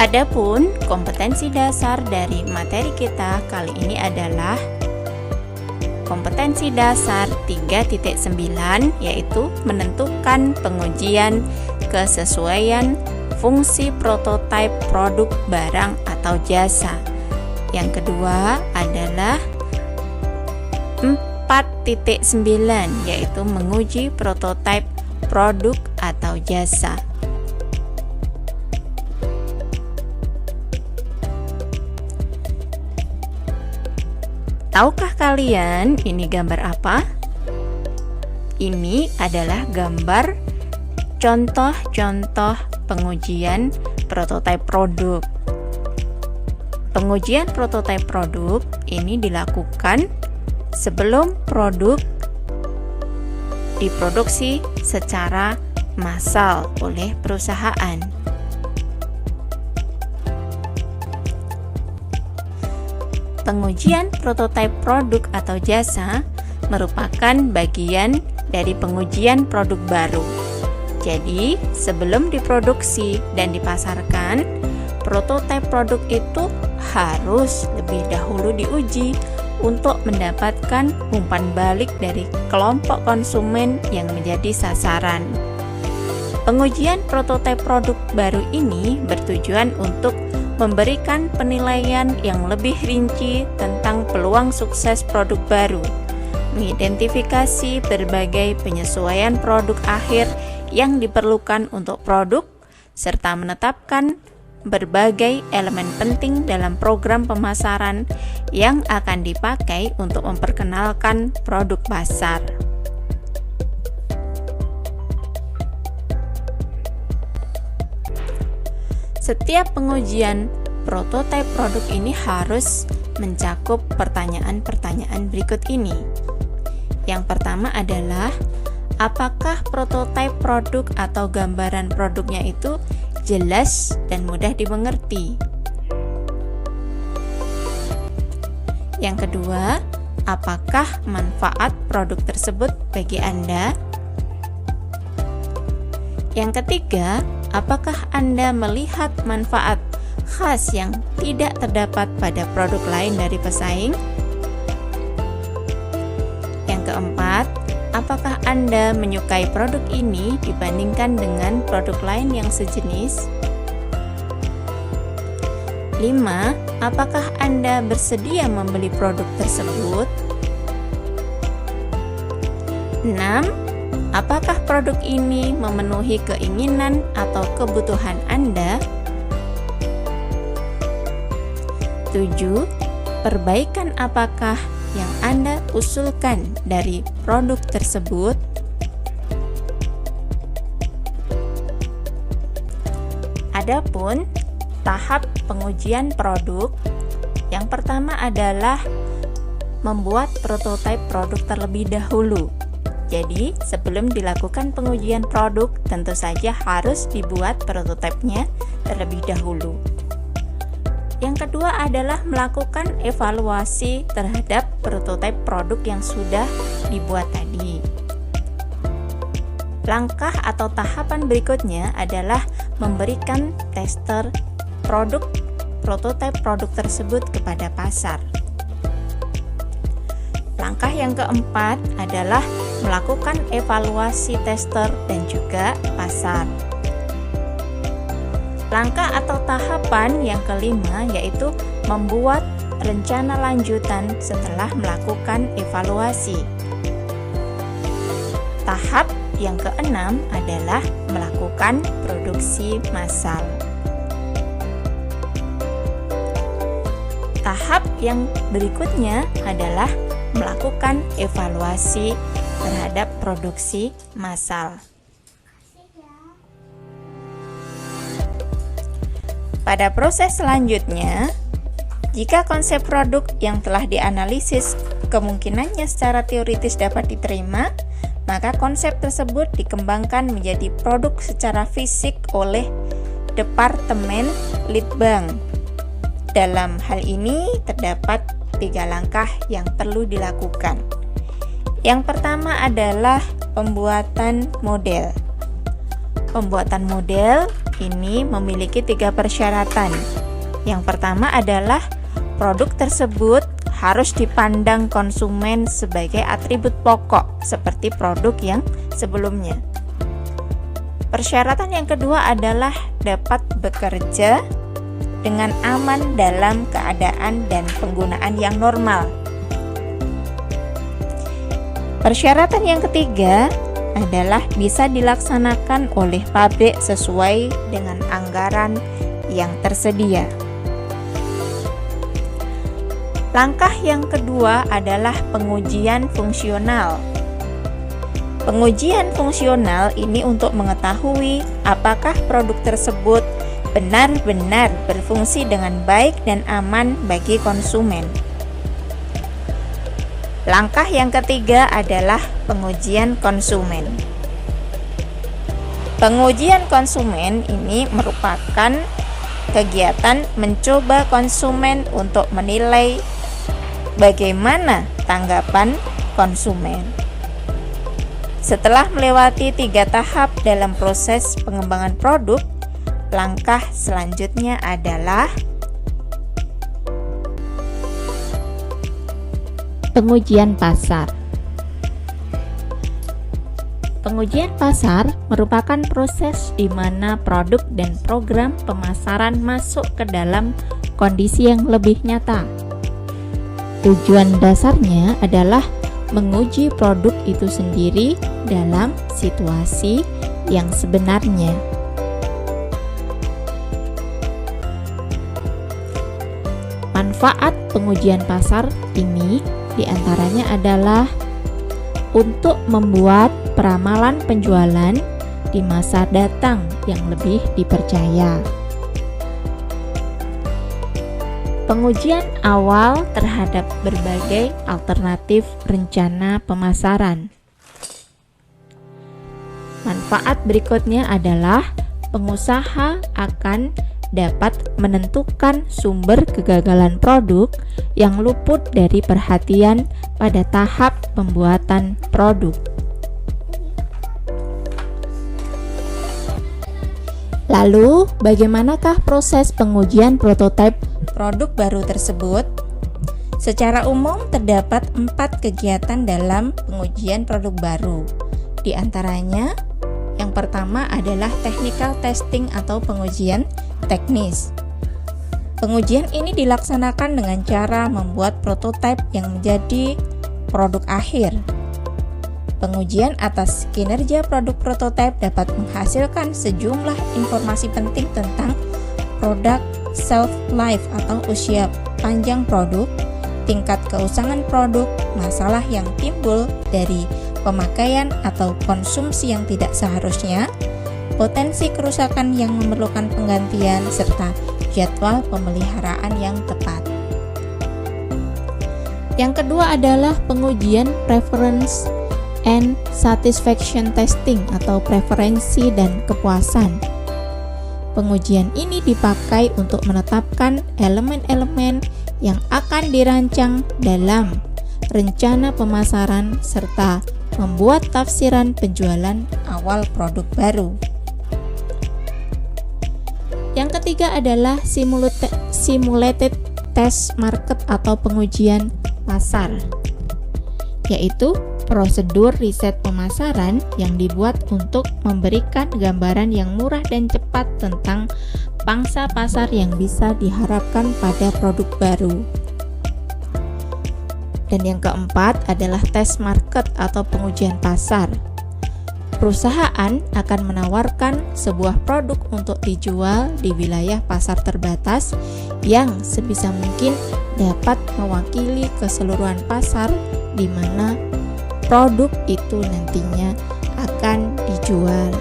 Adapun kompetensi dasar dari materi kita kali ini adalah kompetensi dasar 3.9, yaitu menentukan pengujian kesesuaian fungsi prototipe produk barang atau jasa. Yang kedua adalah 4.9, yaitu menguji prototipe produk atau jasa. Tahukah kalian ini gambar apa? Ini adalah gambar contoh-contoh pengujian prototipe produk. Pengujian prototipe produk ini dilakukan sebelum produk diproduksi secara massal oleh perusahaan. Pengujian prototipe produk atau jasa merupakan bagian dari pengujian produk baru. Jadi, sebelum diproduksi dan dipasarkan, prototipe produk itu harus lebih dahulu diuji untuk mendapatkan umpan balik dari kelompok konsumen yang menjadi sasaran. Pengujian prototipe produk baru ini bertujuan untuk memberikan penilaian yang lebih rinci tentang peluang sukses produk baru, mengidentifikasi berbagai penyesuaian produk akhir yang diperlukan untuk produk, serta menetapkan berbagai elemen penting dalam program pemasaran yang akan dipakai untuk memperkenalkan produk pasar. Setiap pengujian prototipe produk ini harus mencakup pertanyaan-pertanyaan berikut ini. Yang pertama adalah, apakah prototipe produk atau gambaran produknya itu jelas dan mudah dimengerti? Yang kedua, apakah manfaat produk tersebut bagi Anda? Yang ketiga, apakah Anda melihat manfaat khas yang tidak terdapat pada produk lain dari pesaing? Yang keempat, apakah Anda menyukai produk ini dibandingkan dengan produk lain yang sejenis? 5. Apakah Anda bersedia membeli produk tersebut? 6. Apakah produk ini memenuhi keinginan atau kebutuhan Anda? 7. Perbaikan apakah yang Anda usulkan dari produk tersebut? Adapun tahap pengujian produk, yang pertama adalah membuat prototipe produk terlebih dahulu. Jadi, sebelum dilakukan pengujian produk, tentu saja harus dibuat prototipenya terlebih dahulu. Yang kedua adalah melakukan evaluasi terhadap prototipe produk yang sudah dibuat tadi. Langkah atau tahapan berikutnya adalah memberikan tester prototipe produk tersebut kepada pasar. Langkah yang keempat adalah melakukan evaluasi tester dan juga pasar. Langkah atau tahapan yang kelima yaitu membuat rencana lanjutan setelah melakukan evaluasi. Tahap yang keenam adalah melakukan produksi massal. Tahap yang berikutnya adalah melakukan evaluasi terhadap produksi massal. Pada proses selanjutnya, jika konsep produk yang telah dianalisis kemungkinannya secara teoritis dapat diterima, maka konsep tersebut dikembangkan menjadi produk secara fisik oleh Departemen Litbang. Dalam hal ini terdapat 3 langkah yang perlu dilakukan. Yang pertama adalah pembuatan model. Pembuatan model ini memiliki 3 persyaratan. Yang pertama adalah produk tersebut harus dipandang konsumen sebagai atribut pokok seperti produk yang sebelumnya. Persyaratan yang kedua adalah dapat bekerja dengan aman dalam keadaan dan penggunaan yang normal. Persyaratan yang ketiga adalah bisa dilaksanakan oleh pabrik sesuai dengan anggaran yang tersedia. Langkah yang kedua adalah pengujian fungsional. Pengujian fungsional ini untuk mengetahui apakah produk tersebut benar-benar berfungsi dengan baik dan aman bagi konsumen. Langkah yang ketiga adalah pengujian konsumen. Pengujian konsumen ini merupakan kegiatan mencoba konsumen untuk menilai bagaimana tanggapan konsumen. Setelah melewati 3 tahap dalam proses pengembangan produk, langkah selanjutnya adalah pengujian pasar. Pengujian pasar merupakan proses di mana produk dan program pemasaran masuk ke dalam kondisi yang lebih nyata. Tujuan dasarnya adalah menguji produk itu sendiri dalam situasi yang sebenarnya. Manfaat pengujian pasar ini diantaranya adalah untuk membuat peramalan penjualan di masa datang yang lebih dipercaya. Pengujian awal terhadap berbagai alternatif rencana pemasaran. Manfaat berikutnya adalah pengusaha akan dapat menentukan sumber kegagalan produk yang luput dari perhatian pada tahap pembuatan produk. Lalu, bagaimanakah proses pengujian prototipe produk baru tersebut? Secara umum terdapat 4 kegiatan dalam pengujian produk baru. Di antaranya, yang pertama adalah technical testing atau pengujian teknis. Pengujian ini dilaksanakan dengan cara membuat prototipe yang menjadi produk akhir. Pengujian atas kinerja produk prototipe dapat menghasilkan sejumlah informasi penting tentang produk shelf life atau usia panjang produk, tingkat keusangan produk, masalah yang timbul dari pemakaian atau konsumsi yang tidak seharusnya, potensi kerusakan yang memerlukan penggantian, serta jadwal pemeliharaan yang tepat. Yang kedua adalah pengujian preference and satisfaction testing atau preferensi dan kepuasan. Pengujian ini dipakai untuk menetapkan elemen-elemen yang akan dirancang dalam rencana pemasaran serta membuat tafsiran penjualan awal produk baru. Yang ketiga adalah simulated test market atau pengujian pasar, yaitu prosedur riset pemasaran yang dibuat untuk memberikan gambaran yang murah dan cepat tentang pangsa pasar yang bisa diharapkan pada produk baru. Dan yang keempat adalah test market atau pengujian pasar. Perusahaan akan menawarkan sebuah produk untuk dijual di wilayah pasar terbatas yang sebisa mungkin dapat mewakili keseluruhan pasar di mana produk itu nantinya akan dijual.